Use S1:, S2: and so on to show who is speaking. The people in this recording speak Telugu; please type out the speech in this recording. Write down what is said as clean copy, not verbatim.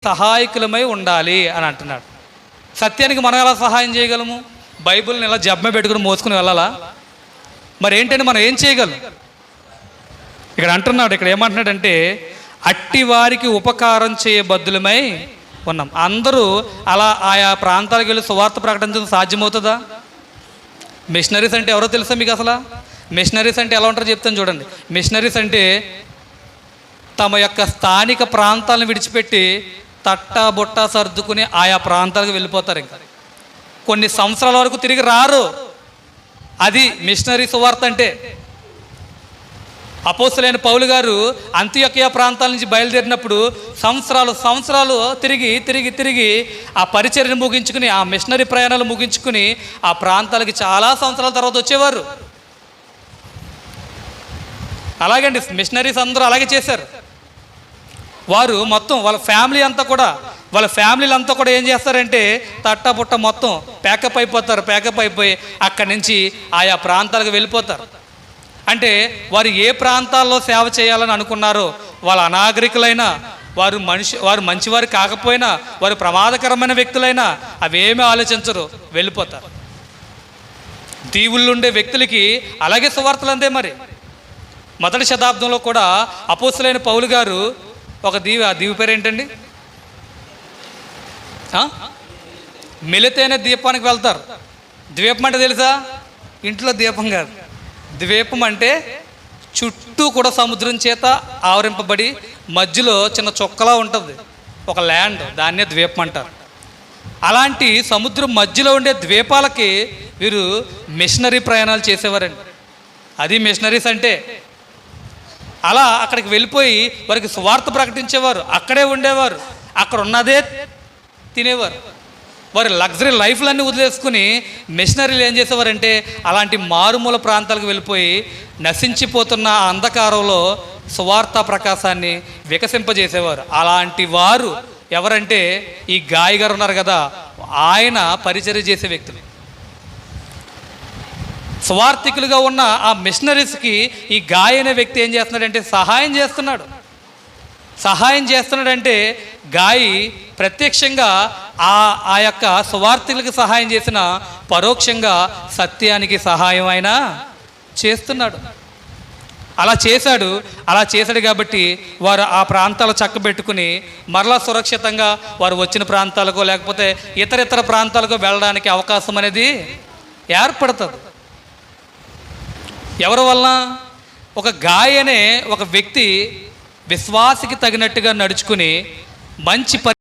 S1: సహాయకులమై ఉండాలి అని అంటున్నాడు. సత్యానికి మనం ఎలా సహాయం చేయగలము? బైబిల్ని ఇలా జబ్బ పెట్టుకుని మోసుకుని వెళ్ళాలా? మరి ఏంటంటే మనం ఏం చేయగలం? ఇక్కడ అంటున్నాడు, ఇక్కడ ఏమంటున్నాడంటే అట్టి వారికి ఉపకారం చేయబద్దులమై ఉన్నాం. అందరూ అలా ఆయా ప్రాంతాలకు వెళ్ళి సువార్త ప్రకటించడం సాధ్యమవుతుందా? మిషనరీస్ అంటే ఎవరో తెలుసా మీకు? అసలు మిషనరీస్ అంటే ఎలా ఉంటారో చెప్తాను చూడండి. మిషనరీస్ అంటే తమ యొక్క స్థానిక ప్రాంతాలను విడిచిపెట్టి తట్టా బుట్టా సర్దుకుని ఆయా ప్రాంతాలకు వెళ్ళిపోతారు. ఇంకా కొన్ని సంవత్సరాల వరకు తిరిగి రారు. అది మిషనరీ సువార్త అంటే. అపోస్తలుడైన పౌలు గారు అంతియొకయ ప్రాంతాల నుంచి బయలుదేరినప్పుడు సంవత్సరాలు తిరిగి ఆ పరిచర్యను ముగించుకుని, ఆ మిషనరీ ప్రయాణాలు ముగించుకుని ఆ ప్రాంతాలకి చాలా సంవత్సరాల తర్వాత వచ్చేవారు. అలాగండి మిషనరీస్ అందరూ అలాగే చేశారు. వారు మొత్తం వాళ్ళ ఫ్యామిలీలంతా కూడా ఏం చేస్తారంటే తట్టబుట్ట మొత్తం ప్యాకప్ అయిపోయి అక్కడి నుంచి ఆయా ప్రాంతాలకు వెళ్ళిపోతారు. అంటే వారు ఏ ప్రాంతాల్లో సేవ చేయాలని అనుకున్నారో, వాళ్ళ అనాగరికులైనా, వారు మంచివారు కాకపోయినా, వారు ప్రమాదకరమైన వ్యక్తులైనా అవేమీ ఆలోచించరు, వెళ్ళిపోతారు. దీవుల్లో ఉండే వ్యక్తులకి అలాగే సువార్తలు అందే. మరి మొదటి శతాబ్దంలో కూడా అపోస్తలుడైన పౌలు గారు ఒక ఆ దీవి పేరు ఏంటండి? మిలితేనే ద్వీపానికి వెళ్తారు. ద్వీపం అంటే తెలుసా? ఇంట్లో దీపం కాదు. ద్వీపం అంటే చుట్టూ కూడా సముద్రం చేత ఆవరింపబడి మధ్యలో చిన్న చొక్కలా ఉంటుంది ఒక ల్యాండ్, దాన్నే ద్వీపం అంటారు. అలాంటి సముద్రం మధ్యలో ఉండే ద్వీపాలకి వీరు మిషనరీ ప్రయాణాలు చేసేవారండి. అది మిషనరీస్ అంటే. అలా అక్కడికి వెళ్ళిపోయి వారికి సువార్త ప్రకటించేవారు, అక్కడే ఉండేవారు, అక్కడ ఉన్నదే తినేవారు. వారి లగ్జరీ లైఫ్లన్నీ వదిలేసుకుని మిషనరీలు ఏం చేసేవారంటే అలాంటి మారుమూల ప్రాంతాలకు వెళ్ళిపోయి నశించిపోతున్న అంధకారంలో సువార్త ప్రకాశాన్ని వికసింపజేసేవారు. అలాంటి వారు ఎవరంటే ఈ గాయ గారు ఉన్నారు కదా, ఆయన పరిచర్య చేసే వ్యక్తులు. స్వార్థికులుగా ఉన్న ఆ మిషనరీస్కి ఈ గాయ అనే వ్యక్తి ఏం చేస్తున్నాడంటే సహాయం చేస్తున్నాడంటే గాయి ప్రత్యక్షంగా ఆ యొక్క స్వార్థికులకు సహాయం చేసిన పరోక్షంగా సత్యానికి సహాయం ఆయన చేస్తున్నాడు. అలా చేశాడు కాబట్టి వారు ఆ ప్రాంతాలు చక్కబెట్టుకుని మరలా సురక్షితంగా వారు వచ్చిన ప్రాంతాలకు లేకపోతే ఇతర ప్రాంతాలకు వెళ్ళడానికి అవకాశం అనేది ఏర్పడుతుంది. ఎవరి వలన? ఒక గాయ అనే ఒక వ్యక్తి విశ్వాసికి తగినట్టుగా నడుచుకుని మంచి